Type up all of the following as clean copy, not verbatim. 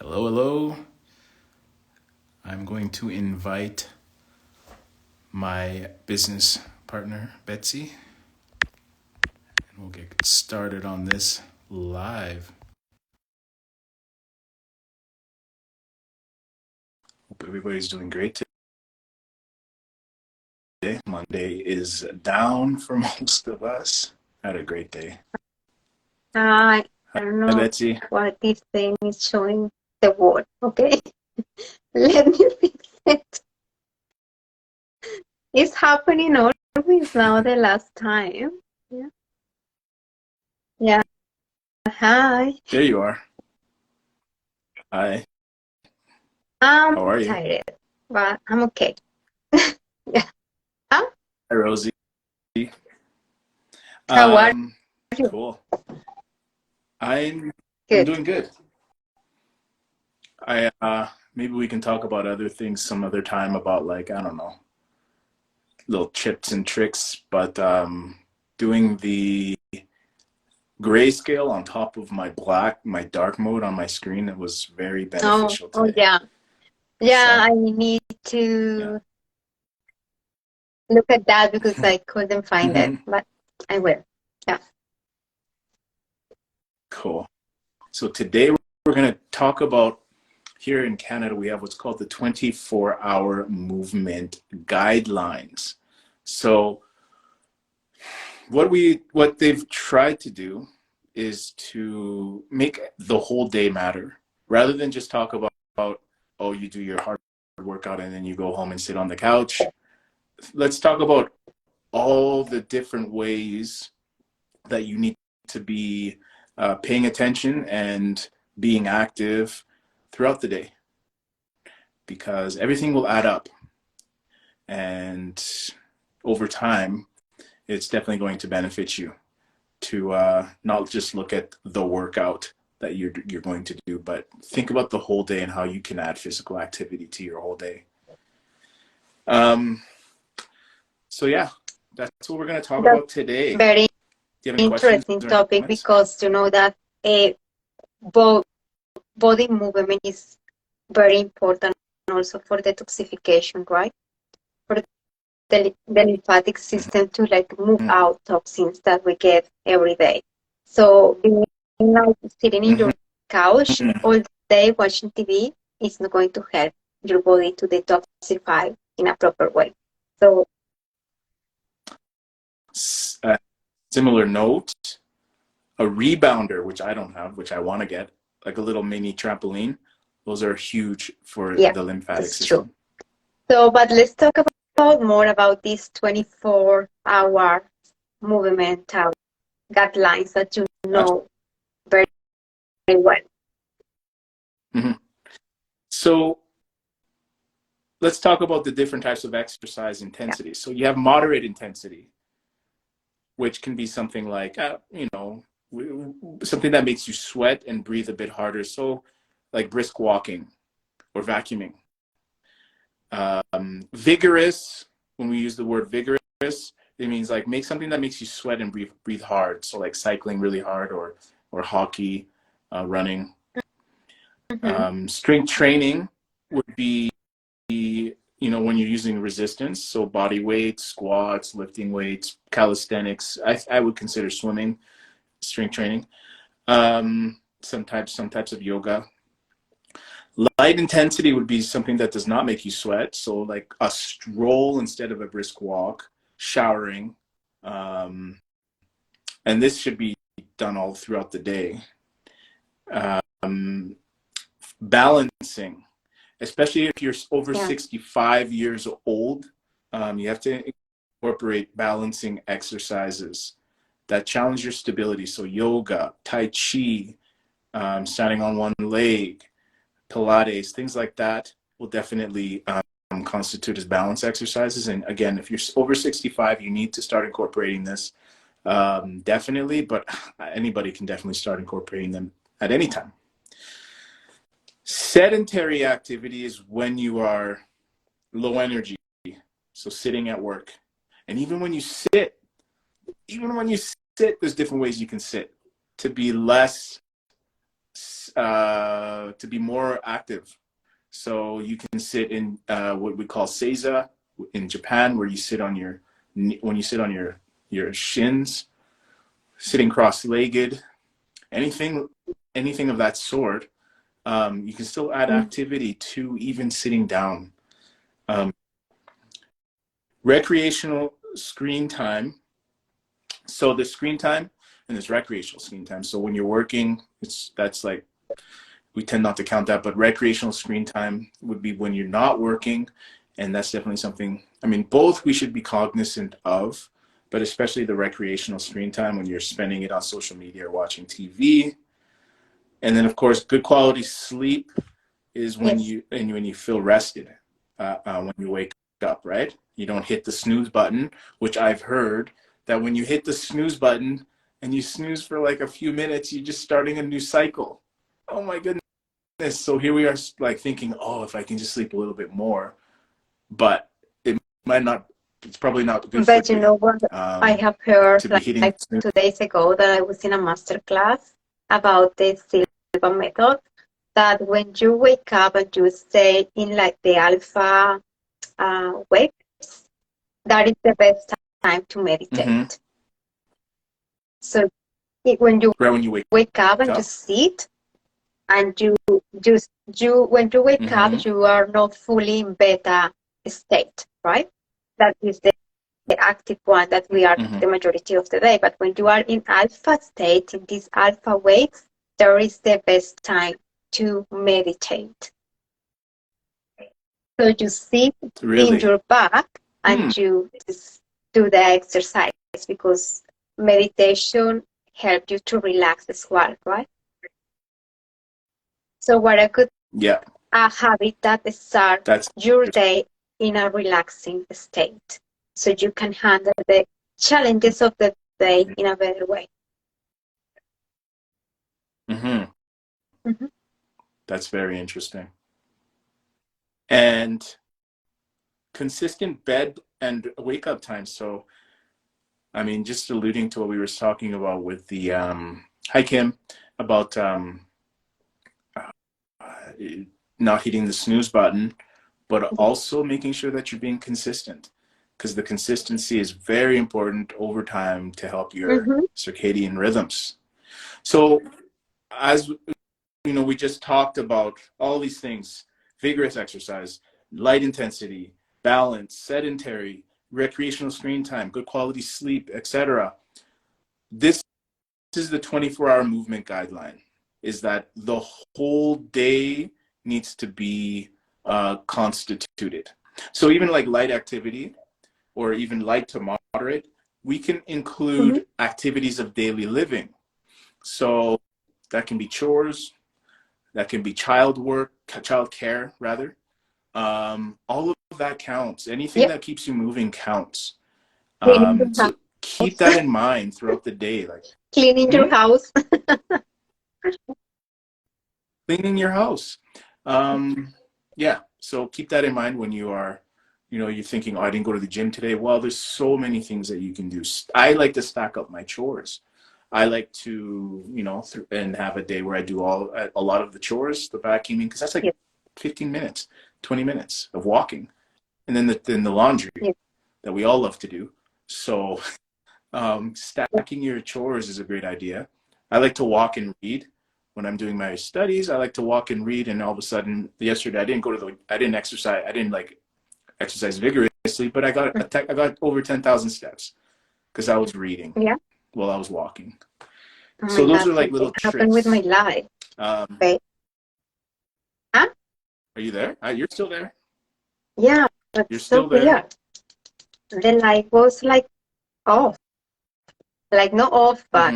Hello, hello. I'm going to invite my business partner, Betsy, and we'll get started on this live. Hope everybody's doing great today. Monday is down for most of us. Had a great day. I don't Hi, know Betsy. what this thing is showing the word. Okay, let me fix it. It's happening always now the last time. Yeah. Yeah. Hi. There you are. Hi. I'm How are you? tired, but I'm okay. Yeah. Hi, Rosie. How are you? Cool. I'm Good. doing good. Maybe we can talk about other things some other time about, like, I don't know, little tips and tricks, but doing the grayscale on top of my dark mode on my screen, it was very beneficial Oh today. yeah. Yeah, So I need yeah. to look at that because I couldn't find it, but I will. Yeah. Cool. So today we're going to talk about, here in Canada, we have what's called the 24-hour movement guidelines. So what they've tried to do is to make the whole day matter, rather than just talk about, oh, you do your hard workout and then you go home and sit on the couch. Let's talk about all the different ways that you need to be paying attention and being active throughout the day, because everything will add up, and over time it's definitely going to benefit you to not just look at the workout that you're going to do, but think about the whole day and how you can add physical activity to your whole day. So yeah, that's what we're going to talk That's about today. very Do you have any questions interesting or any topic comments? because you know that body movement is very important also for detoxification, right? For the lymphatic system to like move Mm-hmm. out toxins that we get every day. So being like sitting in Mm-hmm. your couch all day watching TV is not going to help your body to detoxify in a proper way. So Similar note, a rebounder, which I don't have, which I want to get, like a little mini trampoline. Those are huge for yeah, the lymphatic that's true. system. So, but let's talk about more about these 24-hour movement guidelines that you know very, very well. Mm-hmm. So let's talk about the different types of exercise intensity. Yeah. So you have moderate intensity, which can be something like, something that makes you sweat and breathe a bit harder. So like brisk walking or vacuuming. Vigorous, when we use the word vigorous, it means like make something that makes you sweat and breathe hard. So like cycling really hard, or hockey, running. Mm-hmm. Strength training would be, when you're using resistance, so body weight, squats, lifting weights, calisthenics. I would consider swimming strength training. Some types of yoga. Light intensity would be something that does not make you sweat, so like a stroll instead of a brisk walk, showering, and this should be done all throughout the day. Balancing, especially if you're over Yeah. 65 years old, you have to incorporate balancing exercises that challenge your stability. So yoga, tai chi, standing on one leg, Pilates, things like that will definitely constitute as balance exercises. And again, if you're over 65, you need to start incorporating this, definitely, but anybody can definitely start incorporating them at any time. Sedentary activity is when you are low energy, so sitting at work. And even when you sit, there's different ways you can sit to be less to be more active. So you can sit in what we call seiza in Japan, where you sit on your your shins, sitting cross-legged, anything of that sort. You can still add activity to even sitting down. Recreational screen time. So the screen time and there's recreational screen time. So when you're working, that's like, we tend not to count that, but recreational screen time would be when you're not working. And that's definitely something, I mean, both we should be cognizant of, but especially the recreational screen time when you're spending it on social media or watching TV. And then of course, good quality sleep is when you feel rested, when you wake up, right? You don't hit the snooze button, which I've heard that when you hit the snooze button and you snooze for like a few minutes, you're just starting a new cycle. Oh my goodness. So here we are like thinking, oh, if I can just sleep a little bit more, but it might not, it's probably not good but for you know what, I have heard to be hitting like 2 days ago that I was in a master class about the 𝗕𝗵𝗿 method, that when you wake up and you stay in like the alpha waves, that is the best time to meditate. So when you wake up and you sit and you when you wake up, you are not fully in beta state, right? That is the active one that we are the majority of the day. But when you are in alpha state, in these alpha waves, there is the best time to meditate. So you sit in your back and you just do the exercise, because meditation helps you to relax as well, right? So what a good habit that starts your day in a relaxing state, so you can handle the challenges of the day in a better way. That's very interesting. And consistent bed and wake up time. So, I mean, just alluding to what we were talking about with the hi Kim, about not hitting the snooze button, but also making sure that you're being consistent, because the consistency is very important over time to help your circadian rhythms. So as you know, we just talked about all these things: vigorous exercise, light intensity, balance, sedentary, recreational screen time, good quality sleep, etc. This is the 24-hour movement guideline, is that the whole day needs to be constituted. So even like light activity, or even light to moderate, we can include activities of daily living. So that can be chores, that can be child care rather. All of that counts. Anything that keeps you moving counts. So keep that in mind throughout the day. Like cleaning your house. Cleaning your house. Yeah, so keep that in mind when you are, you know, you're thinking, oh, I didn't go to the gym today. Well, there's so many things that you can do. I like to stack up my chores. I like to, you know, and have a day where I do a lot of the chores, the vacuuming, because that's like 15 minutes, 20 minutes of walking. And then the laundry that we all love to do. So stacking your chores is a great idea. I like to walk and read. When I'm doing my studies, I like to walk and read, and all of a sudden, yesterday I didn't exercise. I didn't like exercise vigorously, but I got over 10,000 steps because I was reading while I was walking. So those are like little tricks. Happened with my life. Are you there? You're still there? Yeah, but you're still there. The light was like off, like not off, but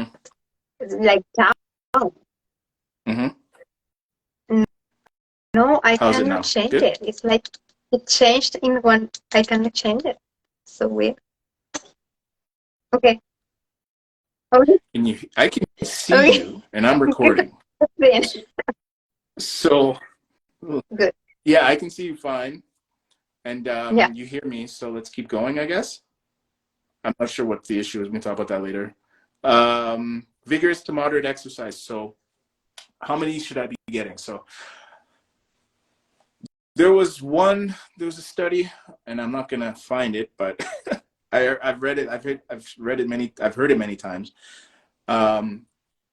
like down. No, I cannot change it. It's like it changed in one. I cannot change it. So weird. Okay. I can see you, and I'm recording. So, good. Yeah, I can see you fine, and you hear me. So let's keep going, I guess. I'm not sure what the issue is. We can talk about that later. Vigorous to moderate exercise. So how many should I be getting? So there was a study, and I'm not gonna find it, but I've read it. I've heard it many times.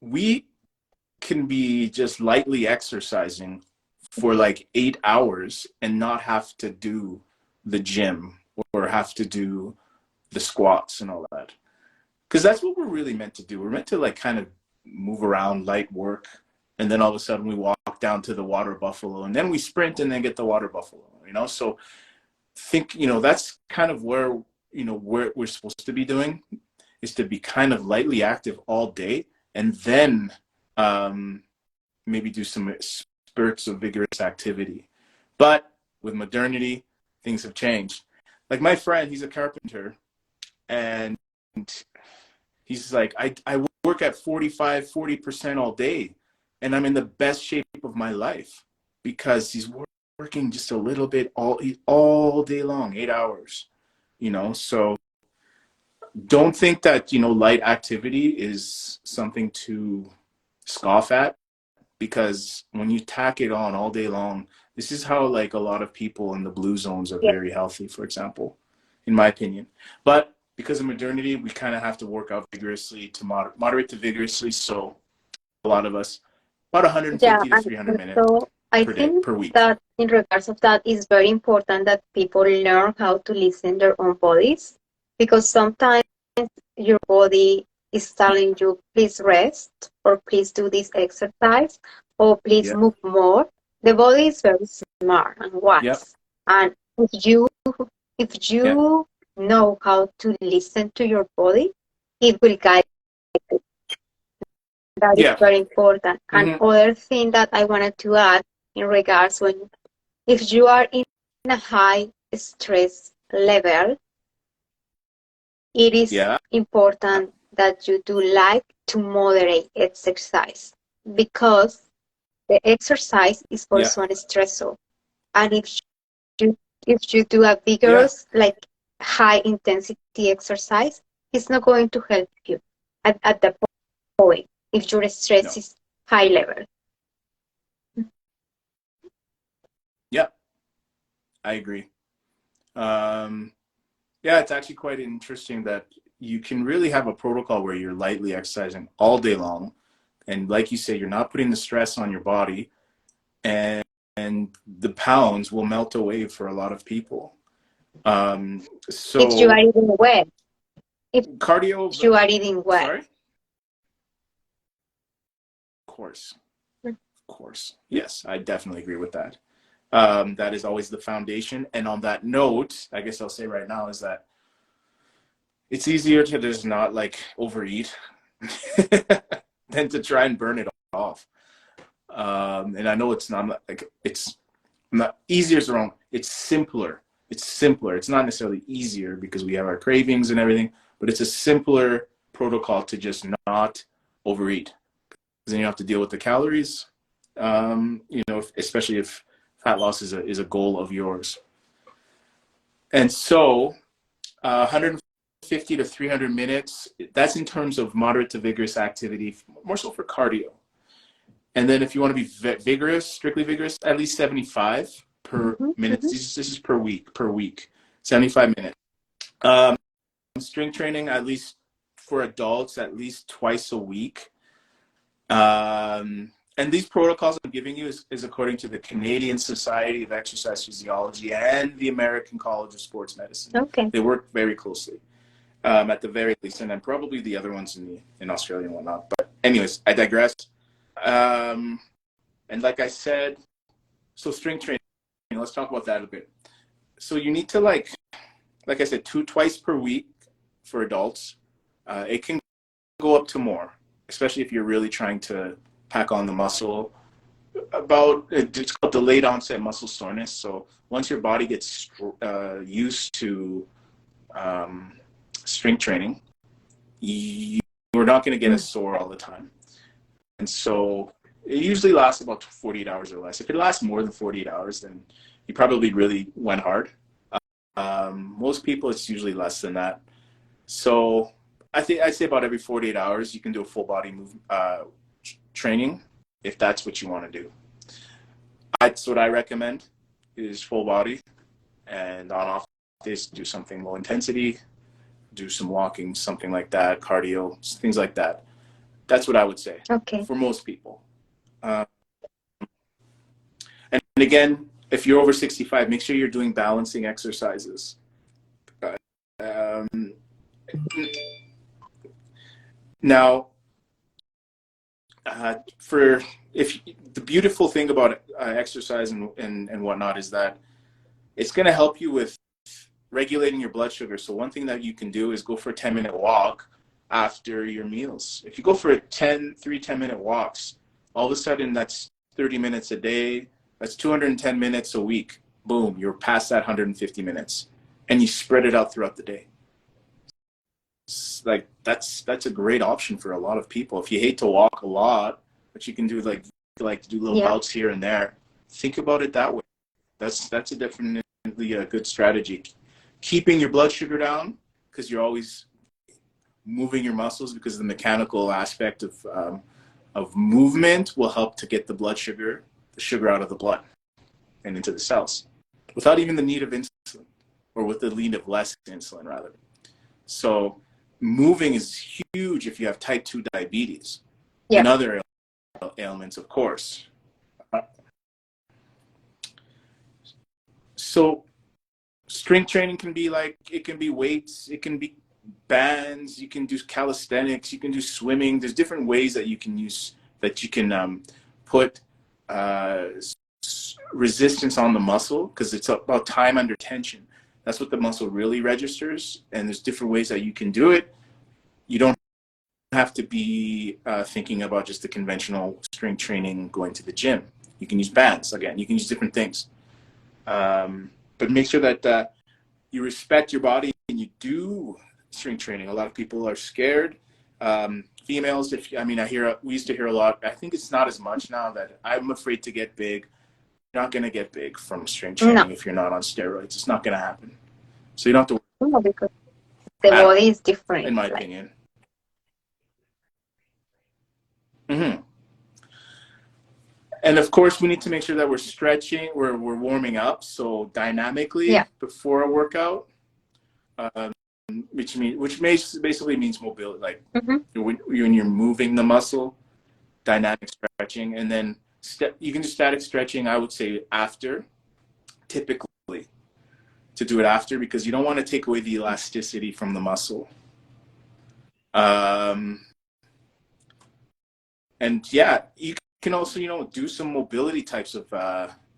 We can be just lightly exercising for like 8 hours and not have to do the gym or have to do the squats and all that. Because that's what we're really meant to do. We're meant to like kind of move around, light work, and then all of a sudden we walk down to the water buffalo, and then we sprint and then get the water buffalo, you know? So think, you know, that's kind of where, you know, where we're supposed to be doing, is to be kind of lightly active all day, and then maybe do some spurts of vigorous activity. But with modernity, things have changed. Like my friend, he's a carpenter, and he's like, I work at 40% all day, and I'm in the best shape of my life because he's working just a little bit all day long, 8 hours, you know? So don't think that, you know, light activity is something to scoff at, because when you tack it on all day long, this is how like a lot of people in the blue zones are very healthy, for example, in my opinion. But because of modernity, we kind of have to work out vigorously to moderate to vigorously. So a lot of us, about 150 to 300 minutes I per day, think per week. that in regards of that, it's very important that people learn how to listen their own bodies, because sometimes your body is telling you, please rest, or please do this exercise, or please move more. The body is very smart and wise. And if you know how to listen to your body, it will guide you. That is very important. And other thing that I wanted to add in regards, if you are in a high stress level, it is important that you do light to moderate exercise, because the exercise is also a stressor. And if you do a vigorous, like high intensity exercise, it's not going to help you at the point if your stress is high level. Yeah, I agree. Yeah, it's actually quite interesting that you can really have a protocol where you're lightly exercising all day long. And like you say, you're not putting the stress on your body, and the pounds will melt away for a lot of people. So if you are eating well. If cardio, you are eating well. Sorry? Of course. Yes, I definitely agree with that. That is always the foundation. And on that note, I guess I'll say right now is that it's easier to just not like overeat than to try and burn it off. And I know it's not like it's not easier is wrong. It's simpler. It's not necessarily easier because we have our cravings and everything, but it's a simpler protocol to just not overeat. Because then you have to deal with the calories. You know, especially if fat loss is a goal of yours. And so 150 to 300 minutes, that's in terms of moderate to vigorous activity, more so for cardio. And then if you want to be vigorous, strictly vigorous, at least 75 per minute. This is per week, 75 minutes. Strength training, at least for adults, at least twice a week. And these protocols I'm giving you is according to the Canadian Society of Exercise Physiology and the American College of Sports Medicine. Okay. They work very closely, at the very least, and then probably the other ones in Australia and whatnot. But anyways, I digress. And like I said, so strength training, let's talk about that a bit. So you need to like I said, twice per week for adults. It can go up to more, especially if you're really trying to pack on the muscle. It's called delayed onset muscle soreness. So once your body gets used to strength training, you're not going to get as sore all the time. And so it usually lasts about 48 hours or less. If it lasts more than 48 hours, then you probably really went hard. Most people, it's usually less than that. So I'd say about every 48 hours, you can do a full body training. if that's what you want to do. That's what I recommend, is full body, and on off days do something low intensity, do some walking, something like that, cardio, things like that. That's what I would say for most people. And again, if you're over 65, make sure you're doing balancing exercises. Now, the beautiful thing about exercise and whatnot is that it's going to help you with regulating your blood sugar. So one thing that you can do is go for a 10-minute walk after your meals. If you go for 3 10-minute walks, all of a sudden that's 30 minutes a day. That's 210 minutes a week. Boom, you're past that 150 minutes, and you spread it out throughout the day. Like that's a great option for a lot of people. If you hate to walk a lot, but you can do like to do little bouts here and there, think about it that way. That's a definitely a good strategy. Keeping your blood sugar down, because you're always moving your muscles, because the mechanical aspect of movement will help to get the sugar out of the blood and into the cells without even the need of insulin, or with the need of less insulin rather. So moving is huge if you have type 2 diabetes and other ailments, of course. So strength training can be it can be weights, it can be bands, you can do calisthenics, you can do swimming. There's different ways that you can use, that you can put resistance on the muscle, because it's about time under tension. That's what the muscle really registers, and there's different ways that you can do it. You don't have to be thinking about just the conventional strength training, going to the gym. You can use bands, again, you can use different things. But make sure that you respect your body and you do strength training. A lot of people are scared. Females, we used to hear a lot. I think it's not as much now, that I'm afraid to get big. You're not going to get big from strength training if you're not on steroids. It's not going to happen. So you don't have to worry. No, because the body is different, in my opinion. Mm-hmm. And of course, we need to make sure that we're stretching, we're warming up, so dynamically before a workout, which basically means mobility, like when you're moving the muscle, dynamic stretching, and then you can do static stretching. I would say after, typically, to do it after, because you don't want to take away the elasticity from the muscle. And you can also, do some mobility types of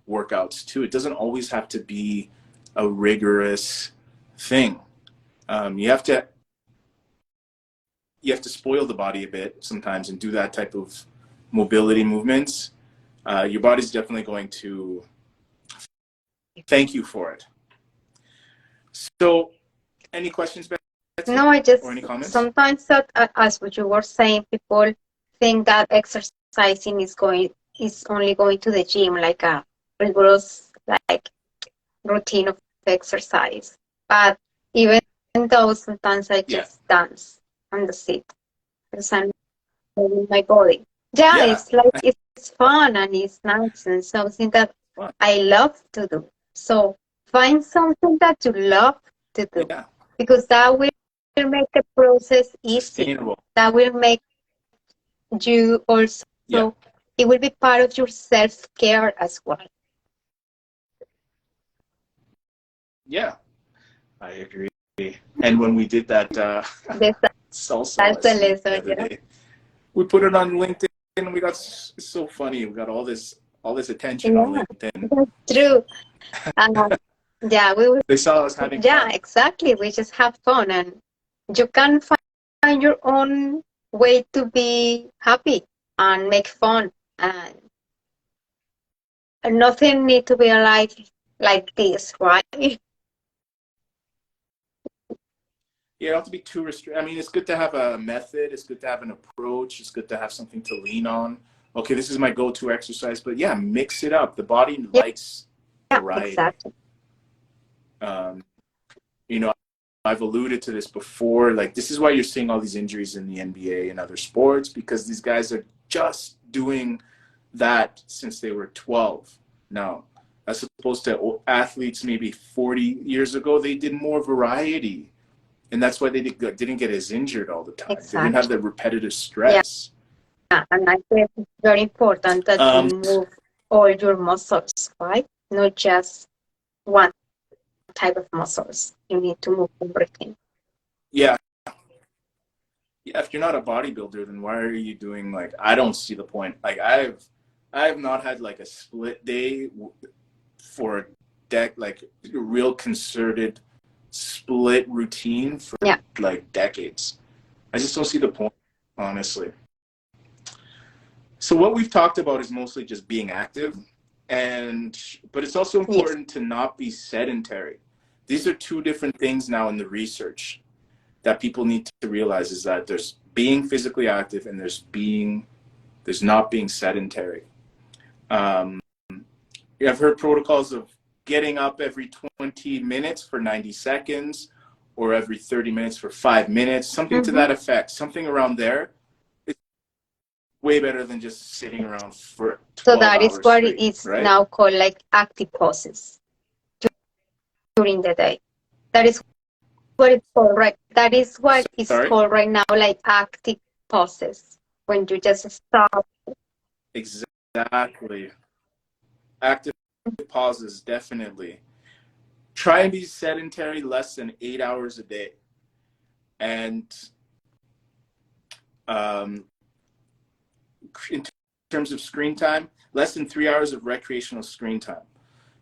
workouts too. It doesn't always have to be a rigorous thing. You have to spoil the body a bit sometimes and do that type of mobility movements. Your body's definitely going to thank you for it. So, any questions, Betsy? No, or any comments? Sometimes as what you were saying, people think that exercising is only going to the gym, like a rigorous routine of exercise. But even though sometimes I just dance on the seat because I'm moving my body. It's fun and it's nice and something that I love to do. So find something that you love to do, because that will make the process easy. Sustainable. That will make you also, it will be part of your self-care as well. Yeah, I agree. And when we did that salsa lesson, we put it on LinkedIn, and we got, it's so funny. We got all this attention on LinkedIn. That's true. We will. They saw us having fun. Yeah, exactly. We just have fun, and you can find your own way to be happy and make fun, and nothing need to be alive like this, right? You don't have to be too restricted. I mean, it's good to have a method. It's good to have an approach. It's good to have something to lean on. Okay, this is my go-to exercise, but mix it up. The body likes variety. Exactly. I've alluded to this before. Like, this is why you're seeing all these injuries in the NBA and other sports, because these guys are just doing that since they were 12 now, as opposed to athletes maybe 40 years ago. They did more variety, and that's why they didn't get as injured all the time. Exactly. They didn't have the repetitive stress. Yeah, and I think it's very important that you move all your muscles, right? Not just one type of muscles. You need to move everything. Yeah. Yeah, if you're not a bodybuilder, then why are you doing, like, I don't see the point. Like, I've not had like a split day for like a real concerted split routine for like decades. I just don't see the point, honestly. So what we've talked about is mostly just being active, but it's also important to not be sedentary. These are two different things now in the research that people need to realize, is that there's being physically active and there's not being sedentary. I've heard protocols of getting up every 20 minutes for 90 seconds or every 30 minutes for 5 minutes, something to that effect, something around there. It's way better than just sitting around for 12 So that is what straight, it is right? now called like active poses during the day. That is what it's called, right? That is what it's called right now, like active poses, when you just stop. Exactly. Active pauses, definitely. Try and be sedentary less than 8 hours a day. And in terms of screen time, less than 3 hours of recreational screen time.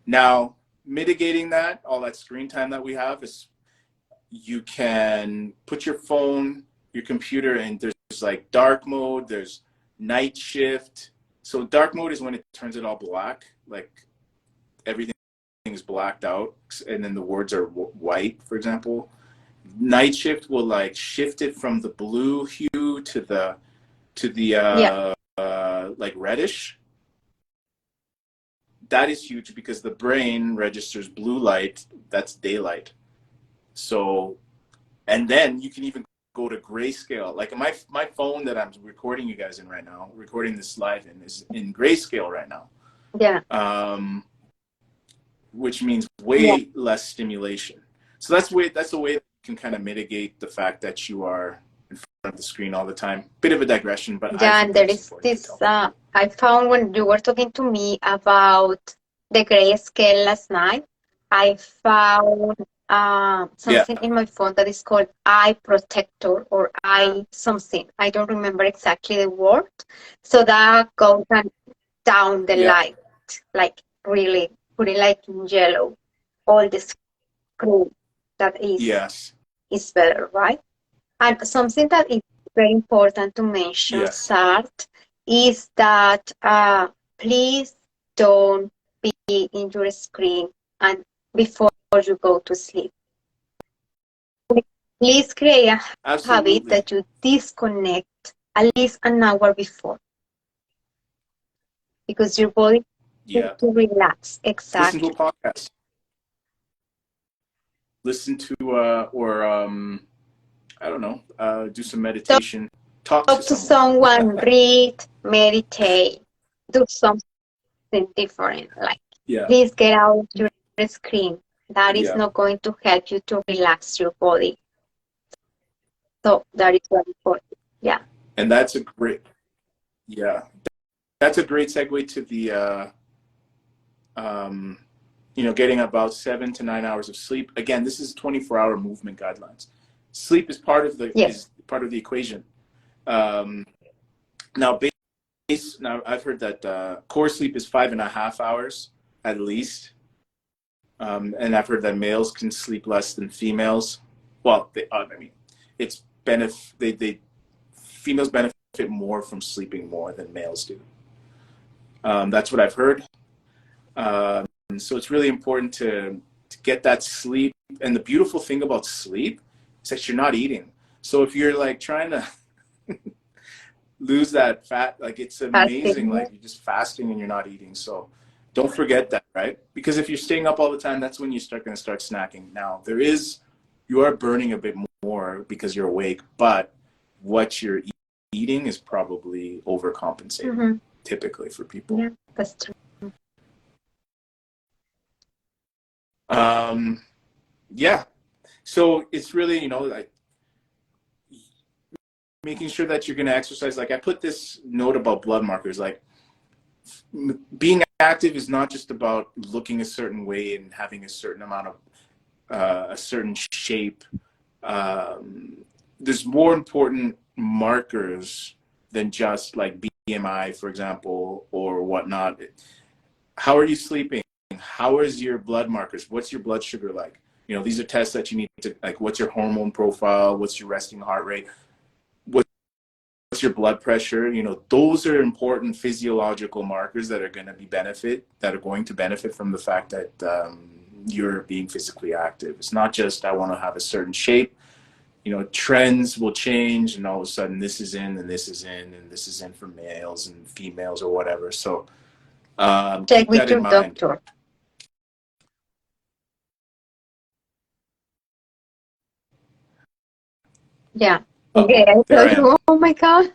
Now, mitigating that, all that screen time that we have, is you can put your phone, your computer, and there's like dark mode, there's night shift. So dark mode is when it turns it all black, like everything is blacked out, and then the words are white, for example. Night shift will like shift it from the blue hue to the like reddish. That is huge because the brain registers blue light, that's daylight. So, and then you can even go to grayscale. Like my phone that I'm recording you guys in right now, recording this live in, is in grayscale right now. Yeah. Which means way less stimulation. So that's the way that you can kind of mitigate the fact that you are in front of the screen all the time. Bit of a digression, but yeah, and there is this. I found when you were talking to me about the grayscale last night, I found something in my phone that is called eye protector or eye something. I don't remember exactly the word. So that goes down the light, like really put it like in yellow, all the screen. That is better, right? And something that is very important to mention, Sartre, is that please don't be in your screen and before you go to sleep. Please create a habit that you disconnect at least an hour before, because your body needs to relax. Exactly. Listen to a podcast. Listen to I don't know, do some meditation. Talk to someone. Read, meditate, do something different. Like, please get out of your screen. That is not going to help you to relax your body. So that is very important. Yeah. And that's a great, that's a great segue to the, you know, getting about 7 to 9 hours of sleep. Again, this is 24-hour movement guidelines. Sleep is part of the equation. Now I've heard that core sleep is 5.5 hours at least, and I've heard that males can sleep less than females. Well, I mean, it's females benefit more from sleeping more than males do. That's what I've heard. So it's really important to get that sleep. And the beautiful thing about sleep is that you're not eating. So if you're like trying to lose that fat, like it's amazing. Like you're just fasting and you're not eating. So don't forget that, right? Because if you're staying up all the time, that's when you going to start snacking. Now you are burning a bit more because you're awake, but what you're eating is probably overcompensating. typically for people. Yeah, that's true. Yeah. So it's really, you know, like making sure that you're going to exercise. Like I put this note about blood markers, like being active is not just about looking a certain way and having a certain amount of a certain shape. There's more important markers than just like BMI, for example, or whatnot. How are you sleeping? How is your blood markers? What's your blood sugar like? You know, these are tests that you need to, like, what's your hormone profile? What's your resting heart rate? What's your blood pressure? You know, those are important physiological markers that are going to benefit from the fact that you're being physically active. It's not just, I want to have a certain shape. You know, trends will change and all of a sudden this is in and this is in and this is in for males and females or whatever. So Check keep with that your in mind. doctor. Yeah. Okay, I There I thought, am. oh my God.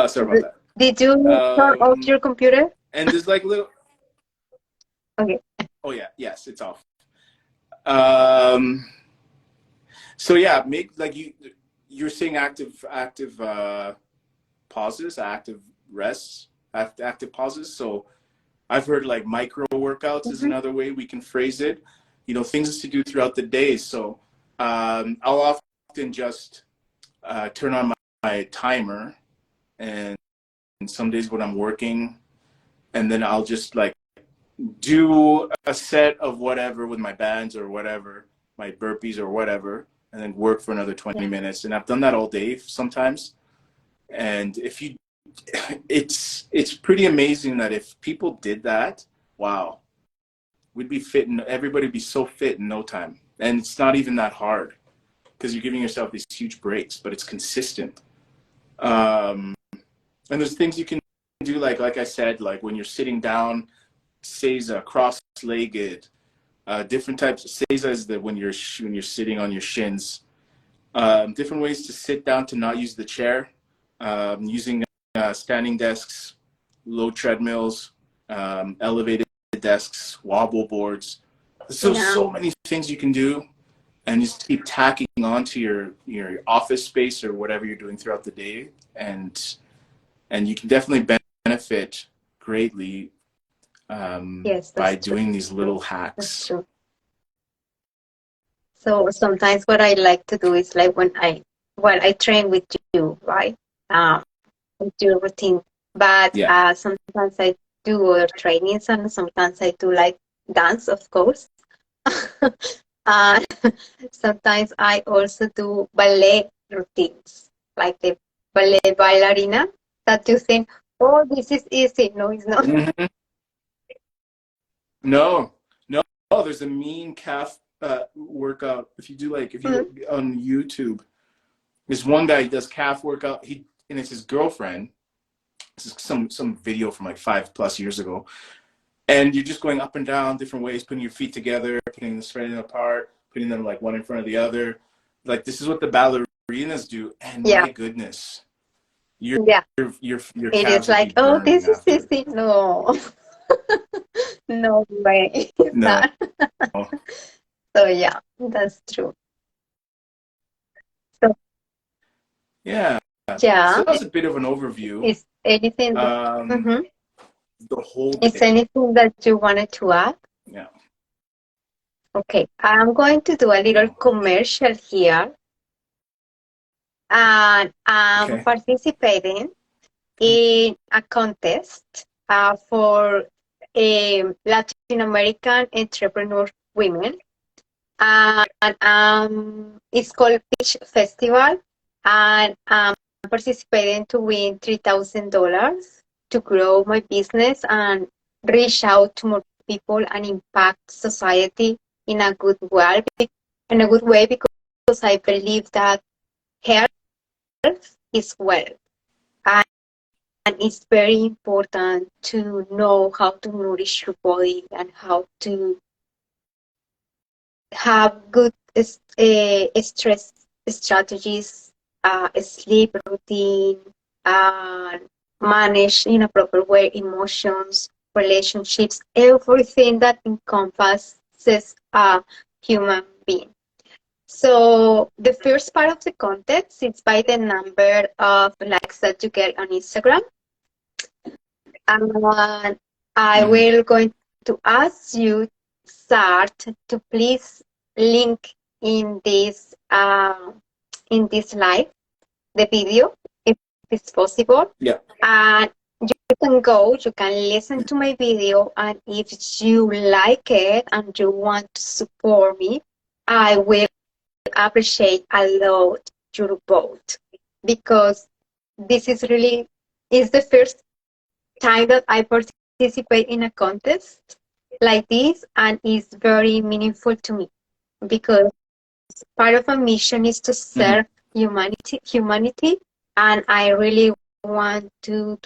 Sorry about that. Did you turn off your computer? And there's like little. Okay. Oh yeah, yes, it's off. So yeah, make like you're saying active pauses, active rests, active pauses. So I've heard like micro workouts is another way we can phrase it. You know, things to do throughout the day. So I'll often just turn on my timer, and some days when I'm working, and then I'll just like do a set of whatever with my bands or whatever, my burpees or whatever, and then work for another 20 minutes. And I've done that all day sometimes. And if you, it's pretty amazing that if people did that, wow, we'd be fit and everybody would be so fit in no time. And it's not even that hard because you're giving yourself these huge breaks, but it's consistent. And there's things you can do, like I said, like when you're sitting down, 𝗧𝗍, cross-legged, different types of 𝗧𝗍 is that when you're sitting on your shins. Different ways to sit down to not use the chair, using standing desks, low treadmills, elevated desks, wobble boards. So many things you can do, and just keep tacking onto your office space or whatever you're doing throughout the day, and you can definitely benefit greatly by doing these little hacks. That's true. So sometimes what I like to do is like when I train with you, right? With your routine. But sometimes I do other trainings and sometimes I do like dance, of course. Sometimes I also do ballet routines, like the ballet ballerina that you think, oh, this is easy. No, it's not. Mm-hmm. No, there's a mean calf workout. If you on YouTube, there's one guy who does calf workout. And it's his girlfriend. This is some video from like 5+ years ago. And you're just going up and down different ways, putting your feet together, putting them spreading apart, putting them like one in front of the other. Like this is what the ballerinas do. And my goodness, your it calves is like, oh, this is easy. No. No way. No. So yeah, that's true. So yeah. So that's a bit of an overview. Is anything the whole day. Is anything that you wanted to add? Yeah. Okay, I'm going to do a little commercial here. And I'm participating in a contest for Latin American entrepreneur women. And it's called 𝗕liche Festival. And I'm participating to win $3,000 to grow my business and reach out to more people and impact society in a good way. Because I believe that health is wealth. And it's very important to know how to nourish your body and how to have good stress strategies, sleep routine, manage in a proper way emotions, relationships, everything that encompasses a human being. So the first part of the contest is by the number of likes that you get on Instagram. And I will going to ask you, Sartre, to please link in this live the video if it's possible. Yeah. And you can go, you can listen to my video, and if you like it and you want to support me, I will appreciate a lot your vote, because this is the first time that I participate in a contest like this, and it's very meaningful to me because part of my mission is to serve humanity, and I really want to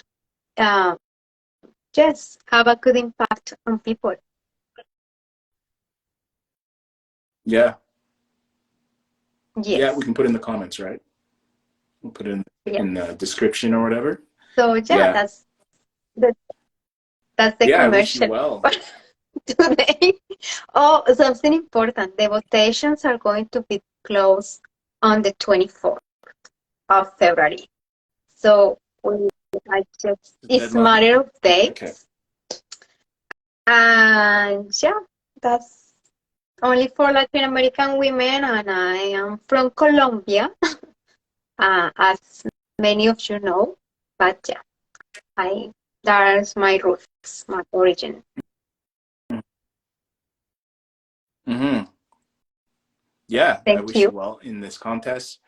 just have a good impact on people. Yeah. Yes. Yeah, we can put in the comments, right? We'll put it in the description or whatever. So that's the I wish you commercial well. today. Oh, something important. The votations are going to be closed on the 24th of February. So it's a matter of days. Okay. And that's only for Latin American women, and I am from Colombia, as many of you know. But that's my roots, my origin. Yeah, Thank I wish you. you well in this contest.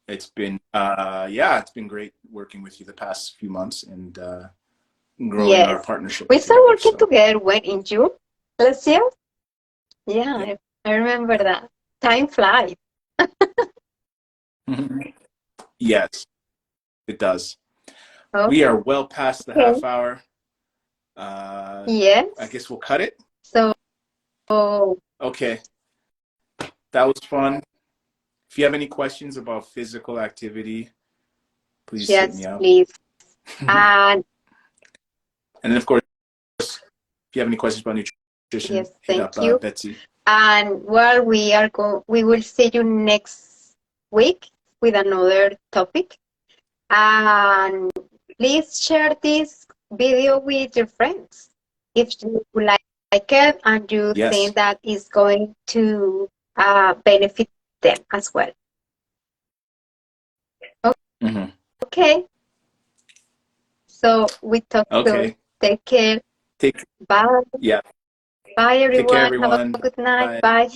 It's been it's been great working with you the past few months and growing our partnership. We started working together in June last year. Yeah, I remember that. Time flies. Yes, it does. Okay. We are well past the half hour. Yes. I guess we'll cut it. So. Okay. That was fun. If you have any questions about physical activity, please hit me up. Please. And then, of course, if you have any questions about nutrition, hit up Betsy. And we will see you next week with another topic. And please share this video with your friends if you like it and you think that is going to benefit them as well. Okay. So we talk soon. Take care. Bye. Bye everyone. Take care, everyone. Have a good night. Bye.